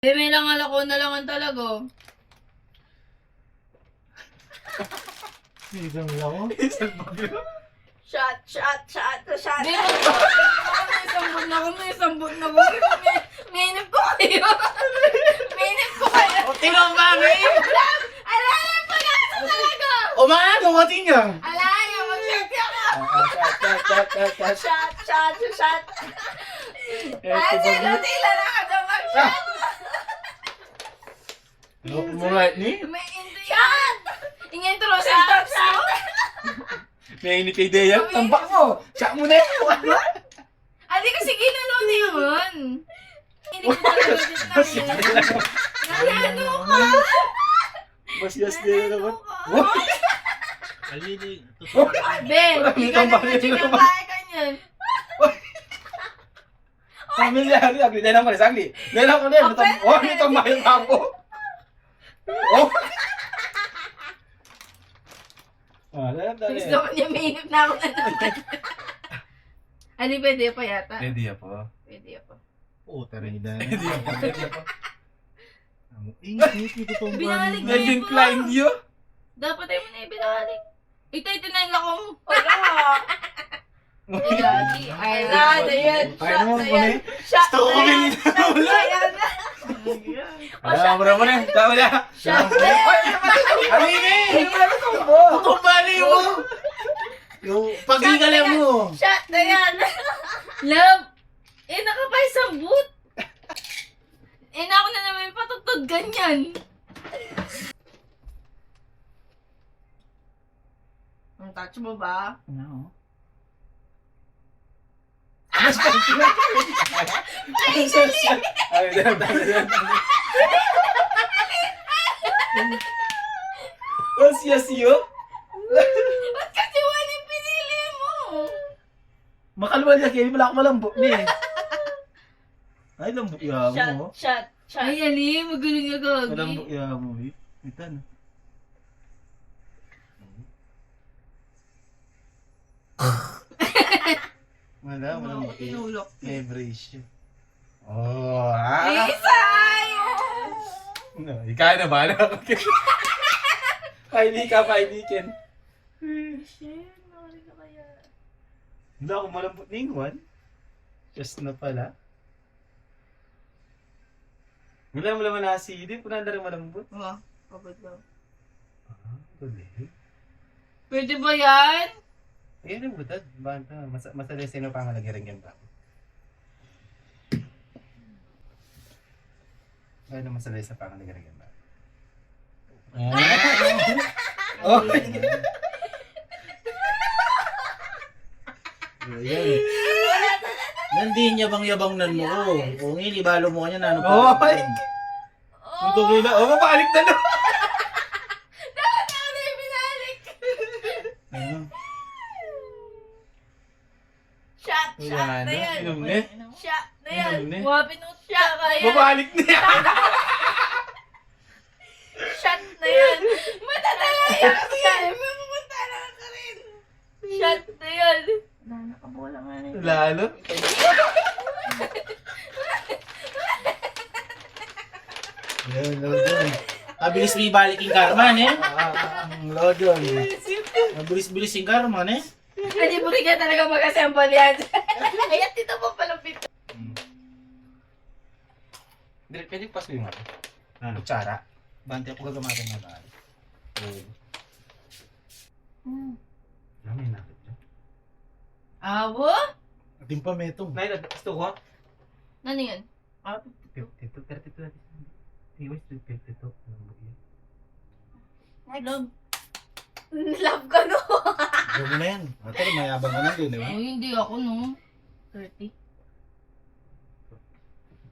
May langal ako na langan talaga. Isang lang. Shot. May sambot na ko, may sambot na ko. Minip ko kayo. Minip ko kayo. O, tinong bagay! Alam ko na sa talaga. Umaano ka tinga? Alam, mag-shot ako. Shot. Ay, sila na ka mag-shot. Mo right ni? May intro yan. In-intro sa touch mo. May init ideya. Tambak mo! Siya mo na yun! Adi kasi ginalaw na yun. Hindi ko talaga din namin. Nalano ka. Masyas din na naman. Kalili. Ben, Marami ikaw kang na bali chicken naman. pie ka niyan. Pamilyari, agli. Dahil naman, sagli. Dahil ako na yun. Oh, nito mahal ako. Oh! Dali. Gusto ko niya mainip na ako na naman. Ali, pwede pa yata. Ready ako. Pwede pa. Oo, taray na. Ready ako. Ingat, itong Binalik na Legend yun climbed you. Dapat tayo mo na ibinalik. Ito na lang mo. Wala. Ay, gagi. Ay, Nada yan. Kaya naman ko na eh. Shot Gusto ko kumingin na wala. Wala, mura mo na. Tama na. Shot na yan. Ano yun eh? Kung bali mo. Yung pagigala mo. Shot na yan. Love! Nakapay sa boot. Na ako na naman yung patutod ganyan. Ang touch mo ba? No. Oh, siya. Ba't kasi wala yung pinili mo? Makalwal niya, kaya wala ako malambok niya eh. Ay, lambok ya mo. Shot. Ay, Ali, magaling nga gagi. Malambok ya mo eh. Ito na. Wala, malambok eh. Inulok. Leverage. Oh, Isay! No, ikaw na ba? Paili ka, Ken. Shit, nari ka kaya. Hindi ako malambot ni Juan. Just na pala. Wala mo naman nasili. Punanda rin malambot. Oh, kapag ba? Tuloy. Pwede ba yan? Ayan ang butad. Banta. Masalit sino pa nga nag-iringin ba? Ayan ang masalit sa pa nga nag-iringin ba? Oh! Ayan. Nandiyan yabang-yabang nan mo ko. Kung hindi, balo mo kanya na ano Oh, pa. ay! Ito gila. Oh, mapalik na no! Dapat ako na yung binalik. Ayun. Shot Wala na na. yan. Inom na. Shot na yan. Inom na. Mga pinutya kaya. Mapalik na yan! Shot na yan. Matatalaya kasi yan. May pupunta na ka rin. Shot na yan. Nakabola nga rin. Lalo. Ayun, Lodon. Mabilis may balik yung karma, ne? Lodon. Mabilis-bilis yung karma, ne? Hindi mo rin ka talaga mag-assemble yan. Ayan, dito mo palapit. Dili, pwede paso yung ano. Ano? Kutsara. Bante ako gagamatin na ba? May nakit dyan. Awo? Ating pametong. Nay, gusto ko. Ano yun? 52, 32. Anyways, 52. Love. Love ka no. Gawin na yan. Ate, mayabang ka na din, di ba? Oh, hindi ako no. 30.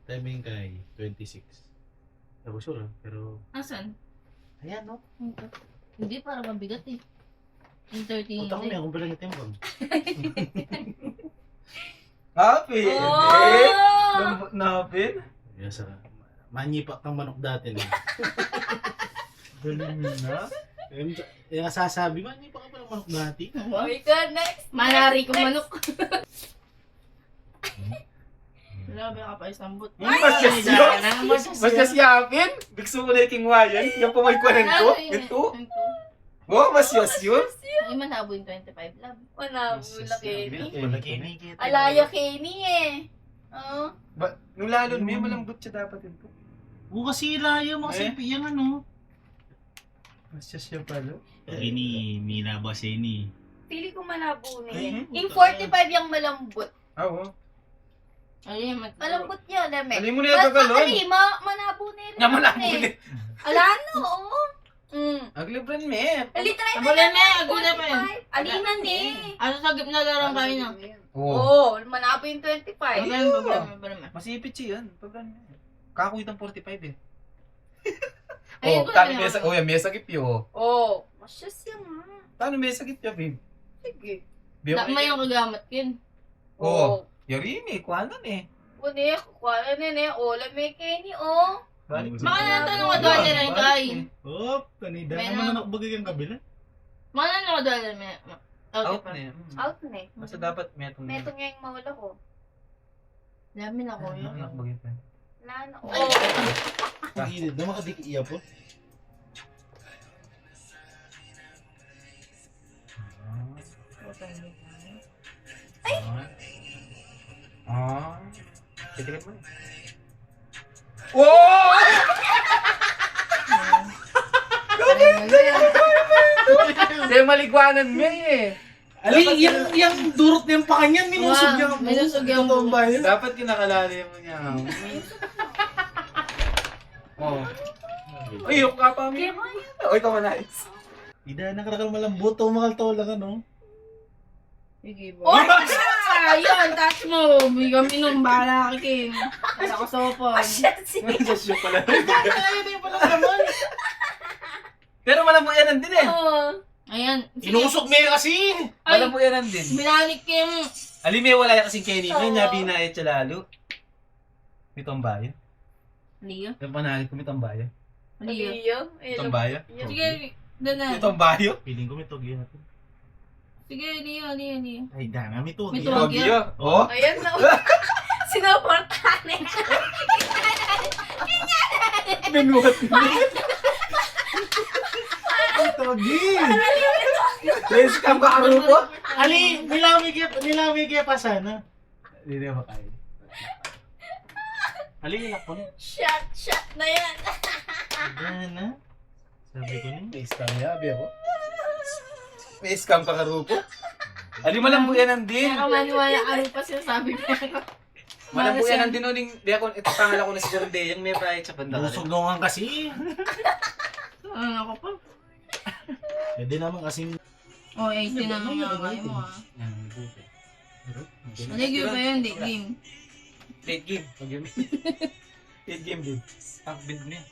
Timing kay 26. Ako sure, pero... Asan? Ayan, no? Hindi, para mabigat eh. Yung 30 Punta ko niya kung pala niya timbang. Happy! Oh! Lambot na happy. Yes, sir. Manyipak ng manok dati na. Galing na. Yung sasabi, manyipak ka pa ng manok dati. Okay ka, next. Manari ko manok. Grabe ka pa isang but. Mas yasyapin. Bigso ko na yung kingwayan. Yung pumaykuanan ko. Ito. Oh, mas yun. Ay, manabo yung 25 love. Manabula, Kenny. Kenny. Alaya, Kenny eh. Oo. Nung lalo, may malambot siya dapat ito. Oo, kasi layo makasipi yan ano. Mas yasya pala. Ini, mina boss ini. Pili ko malabo na Ay, eh. Yung 45 yung malambot. Oo. Ay, Malambot yun, Leme. Alin mo na yung gagalon. Manabo na rin. Naman ako eh. ulit. Ala, no, oo. Aglibran me. Ali, try Ang bala na, agula pa yun. Alinan eh. Ano sa gitna larang kayo na? Oo. Oo, manabo yung 25. Problema. Masipit siya yan. Pagkan kakuit ang 45 eh. Ayun Oh, ko tano na mesa, oh, yan mesa gipyo. Oo. Masyas yan nga. Tano mesa gipyo, babe. Sige. Na may yung kagamat kin. Oo. Yari ni, kuhanan eh. Kunin, kukuha na eh. O, Leme, Kenny, oh. Balik. Baka natanong ka doon na rin kay. Oh, kanida May naman na- na nakabagay ang kabila. Mga natanong ka doon na Out pa. na yan. Out na eh. Basta dapat metong. Meto nga yung mawala ko. Dami na ko yun. Nakbagay pa. Wala na. Oo. Hindi, na makadikiya po. Titikin mo. Wow! Kaya maligwanan mo eh. Ali, yung durot na yung pakanyan, minusog niya. Minusog yung Totoo ba yun? Dapat kinakalali mo niya. Oh. Ay, yung ka pa mo. Oy, kamanais. Ida, nakakal malambot. Tumakal to lang ano. Sige ba? Oh! Yun, touch mo. Bigam minum, bahala ka Kim. Wala ko sopon. Just yung pala. Ayun yung pala naman. Pero malambo yan din eh. Oo. Ayan. Inusog mo yan kasi. Malambo yan din. Binalik Kim. Alime, wala yan kasing Kenny. Ngayon niya binayad siya lalo. May tambayan. Leo? Yung panahit ko may tambayan. Leo? May tambayan. Sige, doon na. May tambayo. Piling ko may togi natin. Sige, Leo. Ay, dana, may togi. May togi. Togyo. Oh. Ayan na. Sinuportahan eh. Binuhat mo. May togi. Let's come back po. Ali, nilamig kaya pa sana. Hindi na makain. Ali, ilak ko na. Shot na yan. Dana. Sabi ko na. May scam yabi ako. May scam ka karupo. Ali malambo yan din. Maniwala ka rin pa sinasabi ko. Malambo yan din uling. Di ako, ito pangal ako na siguro di. Yung may bayad sa banda. Busog nungan kasi. Ano ako pa? Pwede naman kasing... Oh, 18 na mga kayo mo ah. Maligyo ba yun? Di game. Late game. Late game din. Ang build mo yan.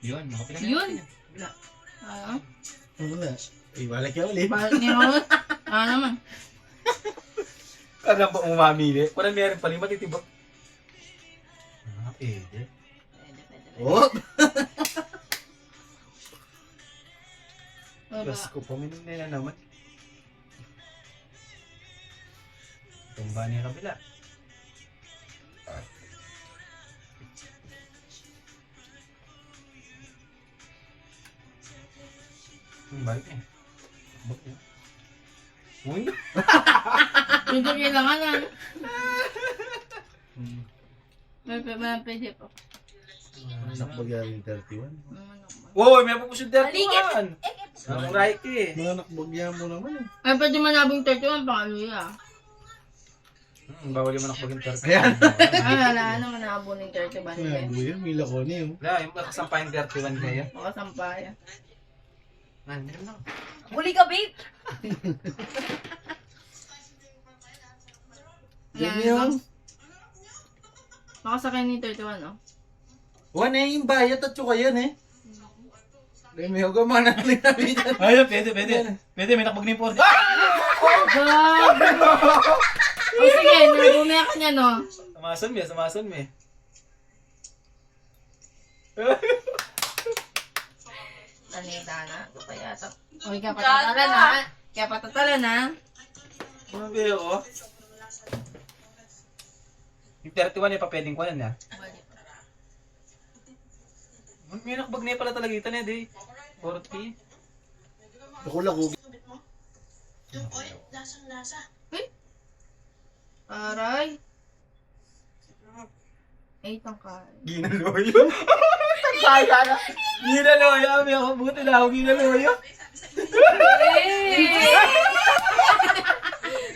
Yun, makapila na. Yun? Bila. Ah, Wala. Ay, balik ka ulit. bakit niya ako? Naman. Kaya ba umamili? Walang meron pala yung matitibak. Pwede. Oh! Diyos ko, puminom na naman. Tumba niya kabila. Balik eh. Balik eh. Uy! Hindi kailangan na. Pwede po. Anak bagyan 31. Wow, may pupusin Aligit. 31! Ang right eh. Mga anak bagyan mo naman eh. Ay, pwede manabong 31 pang aluya. Bawal yung manak maging 31. Ayan. Ay, wala naman manabong ng 31 Mga niya. buya, may lakoni oh. Wala, yung makasampahin 31 kaya. Makasampaya. Meron na. Huli ka, babe. Yan yung... Makasakay ni 31, no? Wan eh, yung bayat at suka yan eh. Dahil may huwag man natin nabitan. Ayun, pwede. Pwede, may nakbag ni 40. Gag! O sige, nabumaya ka niya, no? Samason mo eh. Tanita na. Kaya ito. Uy, kaya patatala na. Kaya patatala na. Ano ba yun, oh? Yung 31 eh, pa pwedeng ko yan, ha? May nakabag na pala talaga ito, Ned, eh. 40. Ako lang, Aray. 8 ang kain. Ginaloyo. Tagsaya na. Ginaloyo. May ako buti na ako ginaloyo.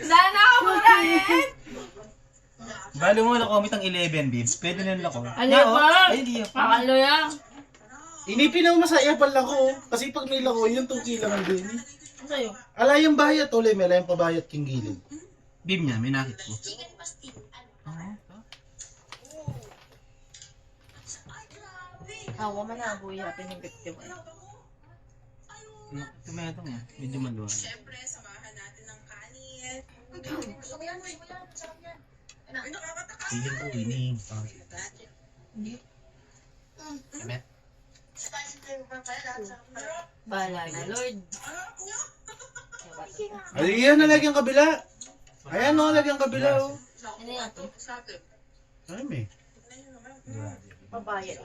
Sana ako muna eh. Balo mo nakomit ang 11, babes. Pwede na lang ako. Ano ba? Ay, hindi ako. Pakalo yan. Inipin ako masaya pa lang ko. Kasi pag nila ko, yung 2 kilo lang din. Ano sa'yo? Alayang bayat, ulit. May alayang pabayat king gilid. Bib niya, may nakit ko. Ako man na buhay happy ng 51. Tumayatong yan. Medyo maluwa. Feeling ko winning. Amen. Bahala na, Lord. Ayan na lagi ang kabila. Ayan o, lagi ang kabila o. Ano yan to? Ay, may. Pabayad.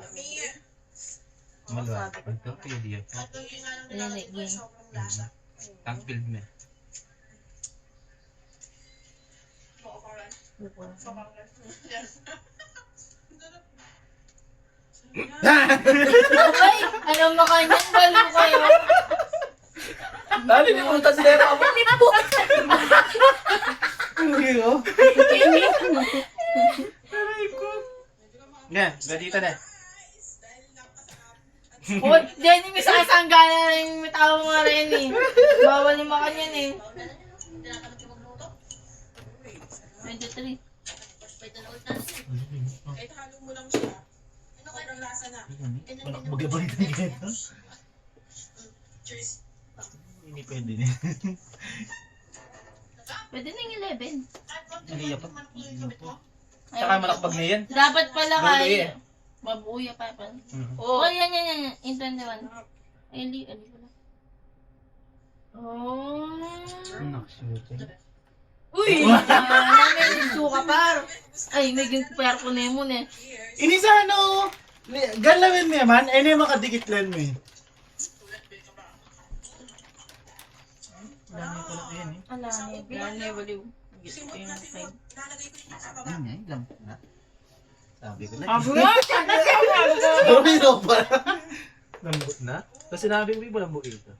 Maluwa. Ito, pwede yan. Ano na game? Tank build mo. Ay! Anong makanyan? Balo kayo. Dali, limutan sila ako. Hindi o. Nga, gadita na. Oh, Jenny, may sasanggana na yung tao mo rin eh. Bawal yung makanyan eh. 23. Magabalik ng ganito. Hindi pwede na. Pwede na yung 11. Naliya pa. Saka malakbag na yan. Dapat pala Luloy kay... eh. Mabuya pa pa. Mhm. Oh, yan. In 21. Ay, ali pala. Oh. Uy! Namin suka par. Ay, may gimpayar ko na yun eh. Ini sa ano, galawin mo yaman, ay na makadikit lang mo eh. Dami ko lang yan eh. Ala, gani, baliw. Gusto ko yung 5. Ano yan? Lampo na. Sabi ko na. Abo nga! Sorry no pa. Lambot na? Kasi sinabi mo ba lambot ito?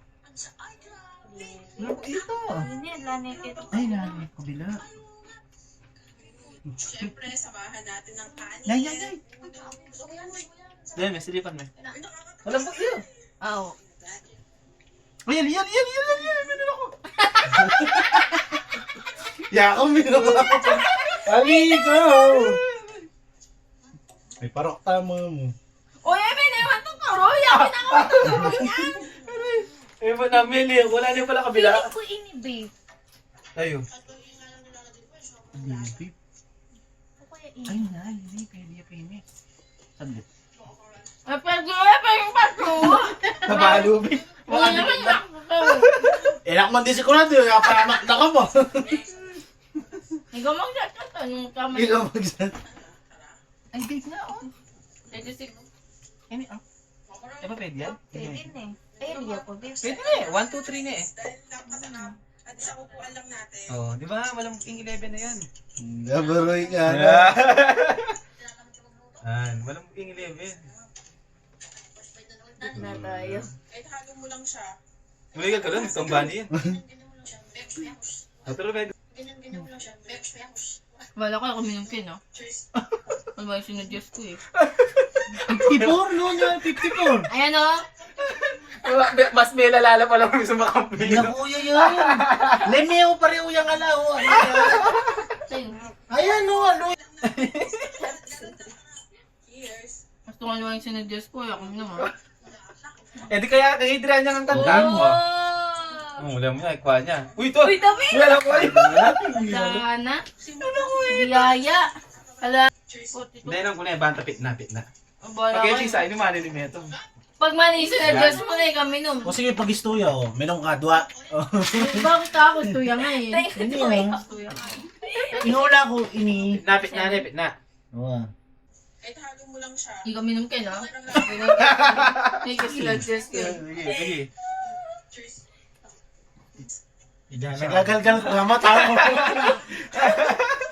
Lambot ito. Hindi, lani kito. Ay, nani ko bila. Siyempre, samahan natin ng kanin. Yan. Yan, may silipan mo. Malambot yun. Oo. Ay, yan. Meron ako. Yako minaba. Amigo. May parok tama mo. Uy, may naman itong turoy. Yakin ako itong turoy niyan. Eh, mo namin eh. Wala na pala kabila. Pilit ko ini, babe. Tayo. Ako kaya ini. Hindi. Pwede. Saglit. Ay, pwede pa yung pato. Nabalo, babe. Uy, naman yung ako. Enak man din si Kurado, kapanak na ka mo. Ikaw mag-shot ka to. Nung tama. Ikaw magsan. Ay, babe na, oh. Pwede siguro. Ini, oh. Eh, ba pwede yan? Pwede na eh. Ay, hindi ako, babe. Pwede na eh. 1, 2, 3 na eh. Dahil lang kasama at sa upuan lang natin. Oh, di ba? Walang king 11 na yan. Nabaroy ka na. Walang king 11. Na tayo. Kahit halo mo lang siya. Muligal ka doon. Itong bani yan. Pero pwede. Wala ko ako minumkin, no? Ano ba yung sinudyos ko eh? 54 no, 54. Ayan, oh. Mas may lalala pa lang sa makampi. Nakuya yun. Lemeo pareho yung alaw. Sa'yo. Ayan no, ano. Cheers. Gusto ko naman yung sinudyos ko. Ako naman. Eh di kaya kahidran niya ng tanda mo. Wala mo niya, ikuha niya. Uy, ito! Uy, dami! Wala ko ay! Sana. Biyaya. Ala. Hindi nang kuna, bantapit na. Bala Pag ko. yung sa inyo, manilim ito. Pag mani sinudyos mo na eh, kami nung. O sige, pag-istuya o. Minong kadwa. Bakit ako? Tuya nga eh. Hindi ah. Tuya nga eh. Inula ko ini. Napit na. Oo. Kahit halo mo lang siya. Hindi ka minum ka na. Sobrang laki. Hindi ka sila just Sige, sige. Cheers. Nagagalgal ko. Tama, tama.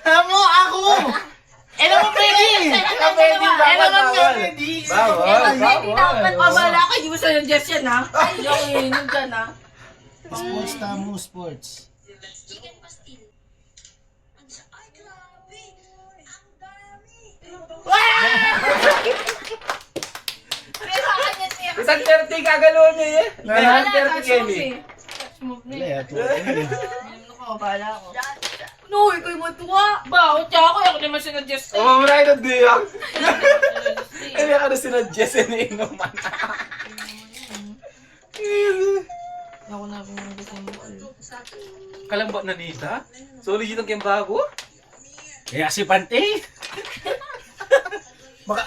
Tama ako! Ano mo pwede? Kapwede, bawal, bawal. Bawal. Pabala ka, hindi mo sa'yo just yan ha. Hindi ako minum ka na. Sports tamo, sports. Chicken pastil. Ay, grabe! Ang dami! Pero kanya siya. Isang 30 kagalo niya eh. Isang 30 Kenny. Move na Wala, eh. ito. Minum ko, bahala ako. No, ikaw yung matuwa. Ba, tsaka ako naman sinuggest eh. Oh, maray na diyang. Kaya ka na sinadjust na inuman. Ako na gusto mo. Kalambot na nita? So, legit ang bago? Kaya si Pante.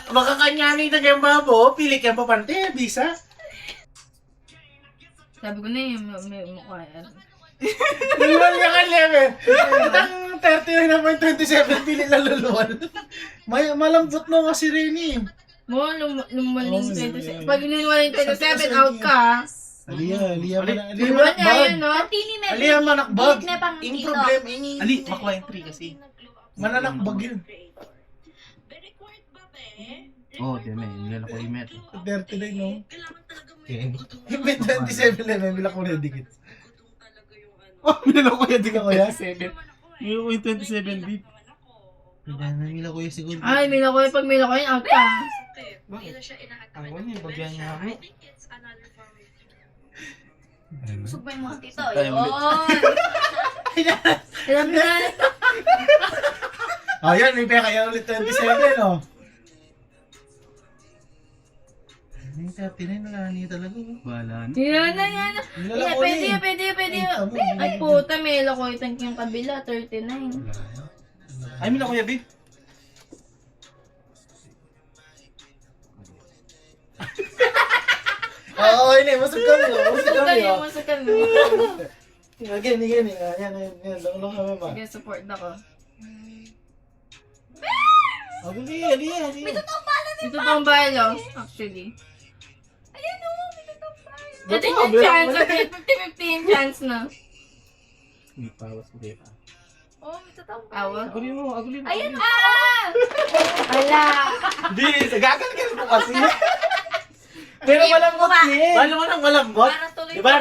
Baka kanyanin na kayong babo, pili kayong papante, bisa. Sabi ko na may mukha yan. Luluwal niya ka, Lemen. Itang 39.27, pili na luluwal. Malambot na nga si Rene. Mo, lumaling 27. Pag ninuwala yung 27, out ka. Aliyah Lumalan niya yun, no? Aliyah manakbag. Yung problem, Ali, makuha yung 3 kasi. mananakbag yun. Very quiet ba, be? Oo, di may. Nilala ko yung met. 39, no? Kailangan talaga mo Yung may 27 na, may bila ko na dikit. gudong talaga yung ano. Oh, nilala ko yung Hindi ka kuya? 7. Nilala ko yung 27 bit. Nila ko yung siguro. Ay, may nakuha. Pag may nakuha yun, out ka. Hindi na siya inaatake Ang ng wala, bagyan niya dementia. ako. I think it's another form of Busog ba yung mga tito? Tayo Yun. Alam na. Oh, yan, may pera kaya ulit 27, no? May 39 na niya talaga. Bahala na. Yan na, yan na. Nilala Yeah, ko pwede, eh. pwede, pwede. Ay, tama, Ay, puta, may lakoy tank yung kabila, 39. Ay, mina kuya, babe. Oo, yun eh, masag kami, no? Masag kami, Kaya oh. mo sa kami. Again, yan, lang kami ba? Sige, support ako. Aliyah. Ito pang bayalo, actually. Ayan o, may tutong tayo. Ito yung chance, 50-50 yung chance na. Hindi pa, was hindi pa. Oh, may tutong tayo. Awa. Agulin mo. Ayan ah! Ala. Hindi, gagal ko kasi. Pero malambot niya. Paano mo nang malambot? Parang tuloy Di ba